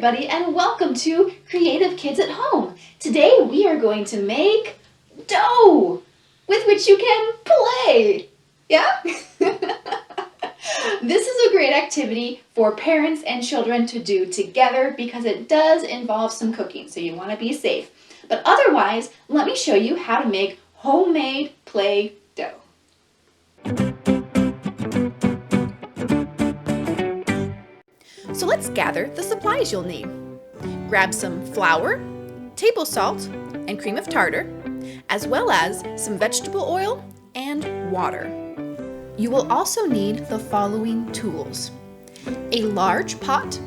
everybody, and welcome to Creative Kids at Home. Today we are going to make dough with which you can play. Yeah? This is a great activity for parents and children to do together because it does involve some cooking, so you want to be safe. But otherwise, let me show you how to make homemade play dough. So let's gather the supplies you'll need. Grab some flour, table salt, and cream of tartar, as well as some vegetable oil and water. You will also need the following tools: a large pot,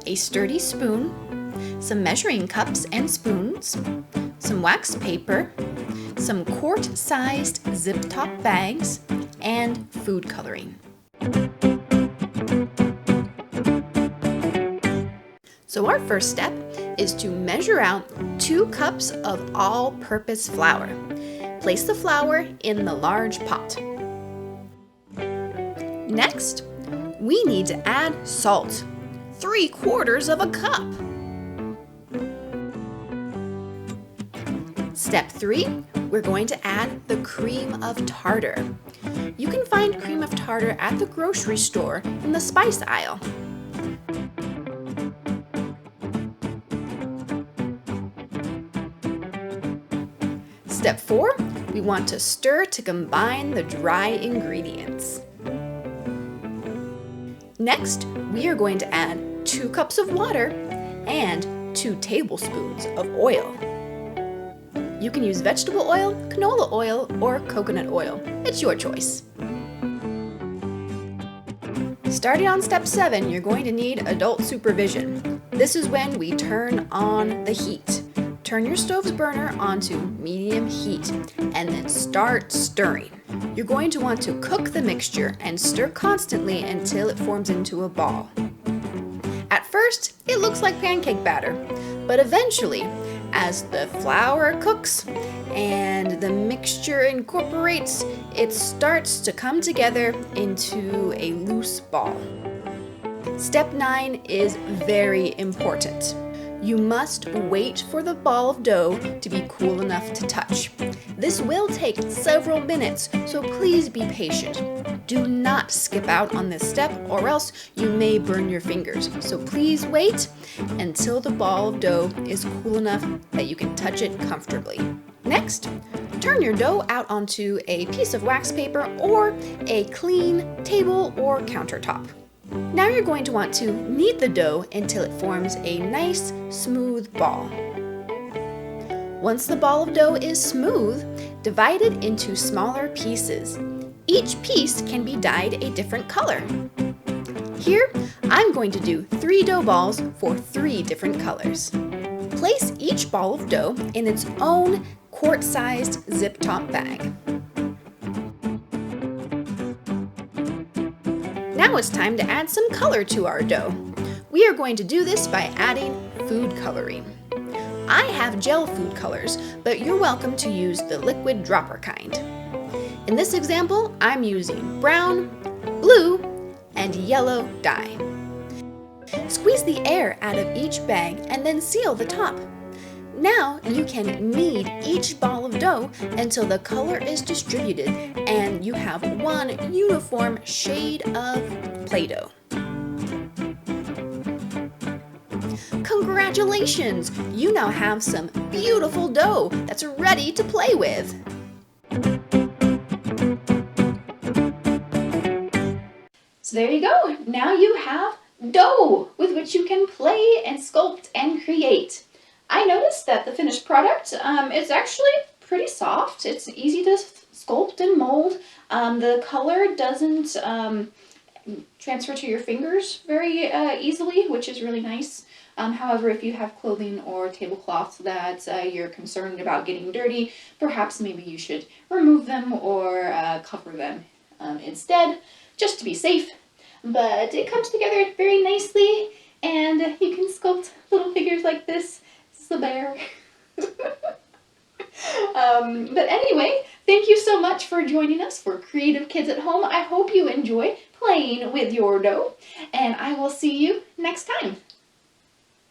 a sturdy spoon, some measuring cups and spoons, some wax paper, some quart-sized zip-top bags, and food coloring. So our first step is to measure out 2 cups of all-purpose flour. Place the flour in the large pot. Next, we need to add salt, 3/4 of a cup. Step 3, we're going to add the cream of tartar. You can find cream of tartar at the grocery store in the spice aisle. Step 4, we want to stir to combine the dry ingredients. Next, we are going to add 2 cups of water and 2 tablespoons of oil. You can use vegetable oil, canola oil, or coconut oil. It's your choice. Starting on step 7, you're going to need adult supervision. This is when we turn on the heat. Turn your stove's burner onto medium heat and then start stirring. You're going to want to cook the mixture and stir constantly until it forms into a ball. At first, it looks like pancake batter, but eventually, as the flour cooks and the mixture incorporates, it starts to come together into a loose ball. Step 9 is very important. You must wait for the ball of dough to be cool enough to touch. This will take several minutes, so please be patient. Do not skip out on this step or else you may burn your fingers. So please wait until the ball of dough is cool enough that you can touch it comfortably. Next, turn your dough out onto a piece of wax paper or a clean table or countertop. Now you're going to want to knead the dough until it forms a nice, smooth ball. Once the ball of dough is smooth, divide it into smaller pieces. Each piece can be dyed a different color. Here, I'm going to do 3 dough balls for 3 different colors. Place each ball of dough in its own quart-sized zip-top bag. Now it's time to add some color to our dough. We are going to do this by adding food coloring. I have gel food colors, but you're welcome to use the liquid dropper kind. In this example, I'm using brown, blue, and yellow dye. Squeeze the air out of each bag and then seal the top. Now you can knead each ball of dough until the color is distributed and you have one uniform shade of Play-Doh. Congratulations! You now have some beautiful dough that's ready to play with. So there you go. Now you have dough with which you can play and sculpt and create. I noticed that the finished product is actually pretty soft. It's easy to sculpt and mold. The color doesn't transfer to your fingers very easily, which is really nice. However, if you have clothing or tablecloths that you're concerned about getting dirty, perhaps maybe you should remove them or cover them instead, just to be safe. But it comes together very nicely, and you can sculpt little figures like this. The bear. But anyway, thank you so much for joining us for Creative Kids at Home. I hope you enjoy playing with your dough, and I will see you next time.